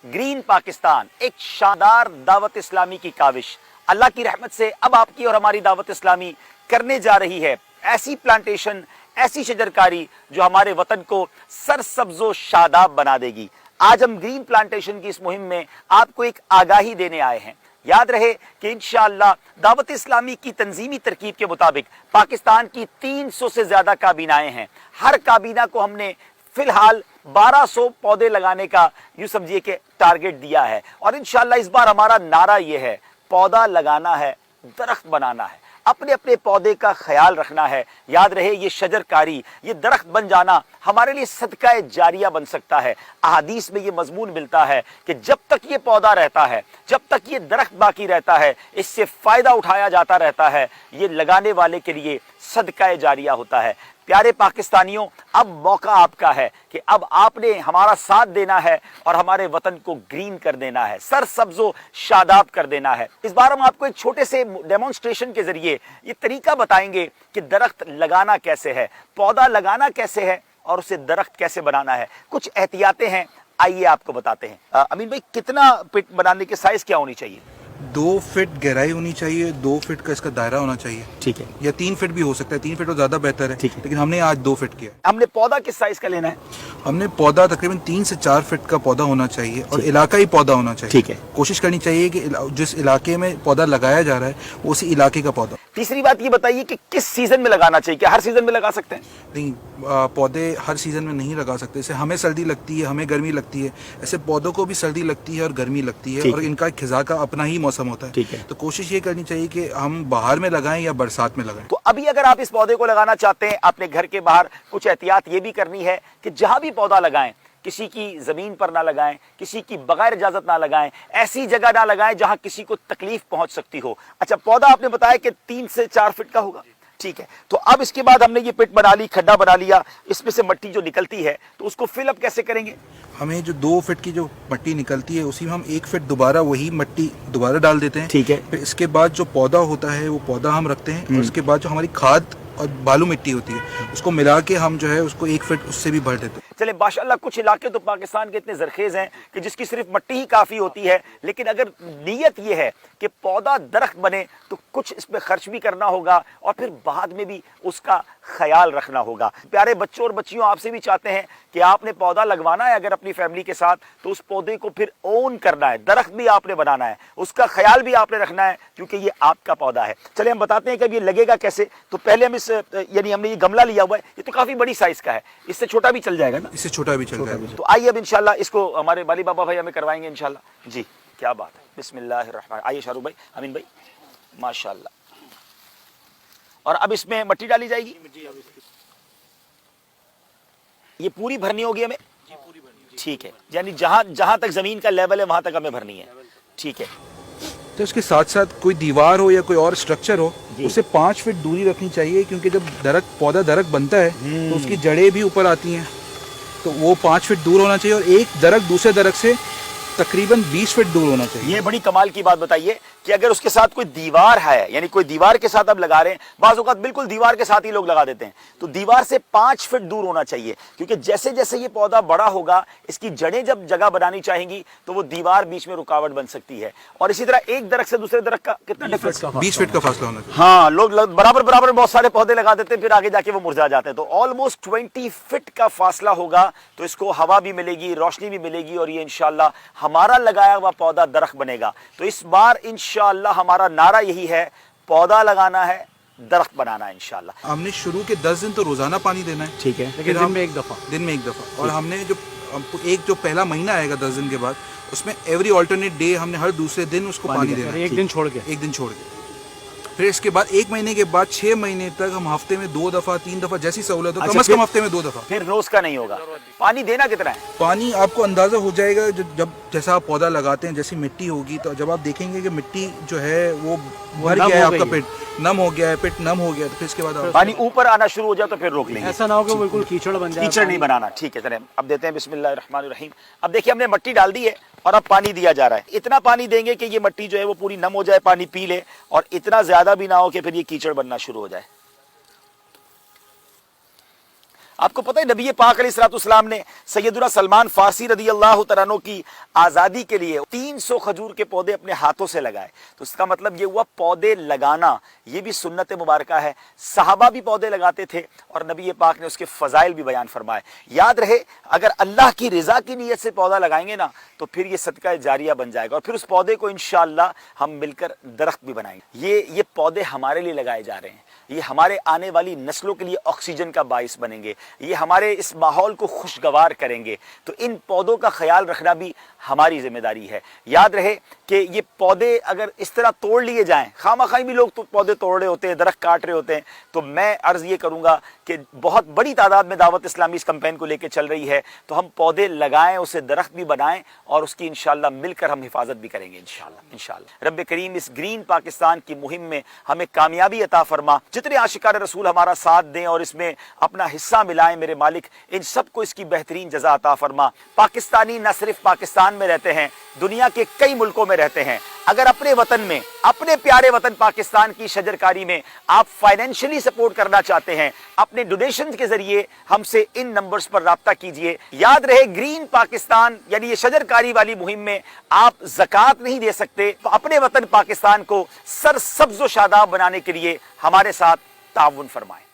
Green Pakistan एक शानदार दावत इस्लामी की काविश अल्लाह की रहमत से अब आपकी और हमारी दावत इस्लामी करने जा रही है ऐसी प्लांटेशन, ऐसी शजरकारी जो हमारे वतन को सरसब्जो शादाब बना देगी। आज हम ग्रीन प्लांटेशन की इस मुहिम में आपको एक आगाही देने आए हैं। याद रहे कि इंशाअल्लाह दावत इस्लामी की तंजीमी तरकीब के मुताबिक पाकिस्तान की 300 से ज्यादा काबीनाएं हैं। हर काबीना को हमने फिलहाल 1200 पौधे लगाने का यूं समझिए कि टारगेट दिया है और इंशाअल्लाह इस बार हमारा नारा यह है, पौधा लगाना है, दरख्त बनाना है, अपने अपने पौधे का ख्याल रखना है। याद रहे ये शजरकारी, ये दरख्त बन जाना हमारे लिए सदका जारिया बन सकता है। अहादीस में ये मजमून मिलता है कि जब तक ये पौधा रहता है, जब तक ये दरख्त बाकी रहता है, इससे फायदा उठाया जाता रहता है, ये लगाने वाले के लिए सदका जारिया होता है। प्यारे पाकिस्तानियों, अब मौका आपका है कि अब आपने हमारा साथ देना है और हमारे वतन को ग्रीन कर देना है, सरसब्जो शादाब कर देना है। इस बार हम आपको एक छोटे से डेमोन्स्ट्रेशन के जरिए ये तरीका बताएंगे कि दरख्त लगाना कैसे है, पौधा लगाना कैसे है और उसे दरख्त कैसे बनाना है। कुछ एहतियातें हैं, आइए आपको बताते हैं। अमीन भाई, कितना पिट बनाने की साइज क्या होनी चाहिए? 2 फीट गहराई होनी चाहिए, 2 फीट का इसका दायरा होना चाहिए। ठीक है। या 3 फीट भी हो सकता है, 3 फीट तो ज्यादा बेहतर है। ठीक है। लेकिन हमने आज 2 फीट किया। हमने पौधा किस साइज का लेना है? हमने पौधा तकरीबन 3 से 4 फीट का पौधा होना चाहिए और इलाका ही पौधा होना चाहिए। ठीक है। कोशिश करनी चाहिए कि जिस इलाके में पौधा लगाया जा रहा है वो उसी इलाके का पौधा। तीसरी बात ये बताइए कि किस सीजन में लगाना चाहिए, क्या हर सीजन में लगा सकते हैं? नहीं, पौधे हर सीजन में नहीं लगा सकते। जैसे हमें सर्दी लगती है, हमें गर्मी लगती है, ऐसे पौधों को भी सर्दी लगती है और गर्मी लगती है और इनका खिजा का अपना ही मौसम होता है। ठीक है। तो कोशिश ये करनी चाहिए कि हम बाहर में लगाएं या बरसात में लगाएं। तो अभी अगर आप इस पौधे को लगाना चाहते हैं अपने घर के बाहर, कुछ एहतियात ये भी करनी है कि जहां भी पौधा लगाएं, किसी की जमीन पर ना लगाएं, किसी की बगैर इजाजत ना लगाएं, ऐसी जगह ना लगाएं जहां किसी को तकलीफ पहुंच सकती हो। अच्छा, पौधा आपने बताया कि 3 से 4 फीट का होगा। ठीक है। तो अब इसके बाद हमने ये पिट बना ली, खड्डा बना लिया, इसमें से मिट्टी जो निकलती है तो उसको फिल अप कैसे करेंगे? हमें जो 2 फीट की जो मिट्टी निकलती है उसी में हम 1 फीट दोबारा वही मिट्टी दोबारा डाल देते हैं। ठीक है। फिर इसके बाद जो पौधा होता है वो पौधा हम रखते हैं और उसके बाद जो हमारी खाद और बालू मिट्टी होती है उसको मिला के हम जो है उसको 1 फीट उससे भी भर देते हैं। चले, माशाल्लाह कुछ इलाके तो पाकिस्तान के इतने जरखेज हैं कि जिसकी सिर्फ मिट्टी ही काफी होती है, लेकिन अगर नीयत ये है कि पौधा दरख्त बने तो कुछ इस पे खर्च भी करना होगा और फिर बाद में भी उसका ख्याल रखना होगा। प्यारे बच्चों और बच्चियों, आपसे भी चाहते हैं कि आपने पौधा लगवाना है अगर अपनी फैमिली के साथ, तो उस पौधे को फिर ओन करना है, दरख्त भी आपने बनाना है, उसका ख्याल भी आपने रखना है क्योंकि ये आपका पौधा है। चले हम बताते हैं कि अब ये लगेगा कैसे। तो पहले हम इस यानी हमने ये गमला लिया हुआ है, ये तो काफी बड़ी साइज का है, इससे छोटा भी चल जाएगा ना? इससे छोटा भी चल जाएगा। तो आइए अब इंशाल्लाह इसको हमारे बाली बाबा भाई हमें करवाएंगे इंशाल्लाह। जी, क्या बात है, बिस्मिल्लाहिर्रहमान। आइए शाहरुख भाई, अमीन भाई, माशाल्लाह। और अब इसमें मिट्टी डाली जाएगी, ये पूरी भरनी होगी हमें? ठीक है, यानी जहां जहां तक जमीन का लेवल है वहां तक हमें भरनी है। ठीक है। तो इसके साथ साथ कोई दीवार हो या कोई और स्ट्रक्चर हो उससे 5 फीट दूरी रखनी चाहिए क्योंकि जब पौधा दरख्त बनता है तो उसकी जड़ें भी ऊपर आती हैं, तो वो 5 फीट दूर होना चाहिए और एक दरख्त दूसरे दरख्त से तकरीबन 20 फीट दूर होना चाहिए। ये बड़ी कमाल की बात बताइए कि अगर उसके साथ कोई दीवार है, यानी कोई दीवार के साथ आप लगा रहे हैं, बाज़ औक़ात बिल्कुल दीवार के साथ ही लोग लगा देते हैं, तो दीवार से 5 फीट दूर होना चाहिए क्योंकि जैसे जैसे ये पौधा बड़ा होगा इसकी जड़ें जब जगह बनानी चाहेंगी तो वो दीवार बीच में रुकावट बन सकती है। और इसी तरह एक दरख्त से दूसरे दरख्त का कितना डिफरेंस? 20 फीट का फासला होना चाहिए। हाँ, लोग बराबर बराबर बहुत सारे पौधे लगा देते हैं, फिर आगे जाके वो मुरझा जाते हैं। तो ऑलमोस्ट 20 फीट का फासला होगा, तो इसको हवा भी मिलेगी, रोशनी भी मिलेगी और ये इंशाल्लाह हमारा लगाया हुआ पौधा दरख्त बनेगा। तो इस बार इंशाल्लाह हमारा नारा यही है, पौधा लगाना है, दरख्त बनाना है इंशाल्लाह। हमने शुरू के 10 दिन तो रोजाना पानी देना है। ठीक है। लेकिन दिन में एक दफा और हमने जो पहला महीना आएगा 10 दिन के बाद उसमें एवरी ऑल्टरनेट डे हमने हर दूसरे दिन उसको पानी देना है। एक दिन छोड़ के। फिर इसके बाद 1 महीने के बाद 6 महीने तक हम हफ्ते में 2 दफा 3 दफा जैसी सहूलत हो, कम से कम हफ्ते में 2 दफा। फिर रोज का नहीं होगा। पानी देना कितना है? पानी आपको अंदाजा हो जाएगा जब जैसा आप पौधा लगाते हैं, जैसी मिट्टी होगी तो जब आप देखेंगे कि मिट्टी जो है वो भर गया है, आपका पेट नम हो गया है, पेट नम हो गया, तो फिर इसके बाद पानी ऊपर आना शुरू हो जाए तो फिर रोक लेंगे। ऐसा ना हो कि बिल्कुल कीचड़ बन जाए। कीचड़ नहीं बनाना। ठीक है, चलें अब देते हैं बिस्मिल्लाहिर्रहमानिर्रहीम। अब देखिए हमने मिट्टी डाल दी है और अब पानी दिया जा रहा है। इतना पानी देंगे कि ये मिट्टी जो है वो पूरी नम हो जाए, पानी पी ले, और इतना ज्यादा भी ना हो कि फिर ये कीचड़ बनना शुरू हो जाए। آپ کو پتہ ہے نبی پاک علیہ السلام نے سیدنا سلمان فارسی رضی اللہ تعالیٰ عنہ کی آزادی کے لیے 300 کھجور کے پودے اپنے ہاتھوں سے لگائے. تو اس کا مطلب یہ ہوا پودے لگانا یہ بھی سنت مبارکہ ہے. صحابہ بھی پودے لگاتے تھے اور نبی پاک نے اس کے فضائل بھی بیان فرمائے. یاد رہے اگر اللہ کی رضا کی نیت سے پودا لگائیں گے نا تو پھر یہ صدقہ جاریہ بن جائے گا اور پھر اس پودے کو انشاءاللہ ہم مل کر درخت بھی بنائیں گے. یہ پودے ہمارے لیے لگائے جا رہے ہیں. یہ ہمارے آنے والی نسلوں کے لیے آکسیجن کا باعث بنیں گے. یہ ہمارے اس ماحول کو خوشگوار کریں گے. تو ان پودوں کا خیال رکھنا بھی ہماری ذمہ داری ہے. یاد رہے کہ یہ پودے اگر اس طرح توڑ لیے جائیں, خواہ بھی لوگ تو پودے توڑ رہے ہوتے ہیں, درخت کاٹ رہے ہوتے ہیں, تو میں عرض یہ کروں گا کہ بہت بڑی تعداد میں دعوت اسلامی اس کمپین کو لے کے چل رہی ہے. تو ہم پودے لگائیں, اسے درخت بھی بنائیں اور اس کی انشاءاللہ مل کر ہم حفاظت بھی کریں گے انشاءاللہ. رب کریم اس گرین پاکستان کی مہم میں ہمیں کامیابی عطا فرما. جتنے عاشقان رسول ہمارا ساتھ دیں اور اس میں اپنا حصہ ملائیں میرے مالک, ان سب کو اس کی بہترین جزا عطا فرما. پاکستانی نہ صرف پاکستان میں رہتے ہیں, دنیا کے کئی ملکوں میں رہتے ہیں. اگر اپنے وطن میں, اپنے پیارے وطن پاکستان کی شجرکاری میں آپ فائنینشلی سپورٹ کرنا چاہتے ہیں, اپنے ڈونیشن کے ذریعے ہم سے ان نمبرز پر رابطہ کیجئے. یاد رہے گرین پاکستان یعنی یہ شجرکاری والی مہم میں آپ زکوٰۃ نہیں دے سکتے, تو اپنے وطن پاکستان کو سرسبز و شاداب بنانے کے لیے ہمارے ساتھ تعاون فرمائیں.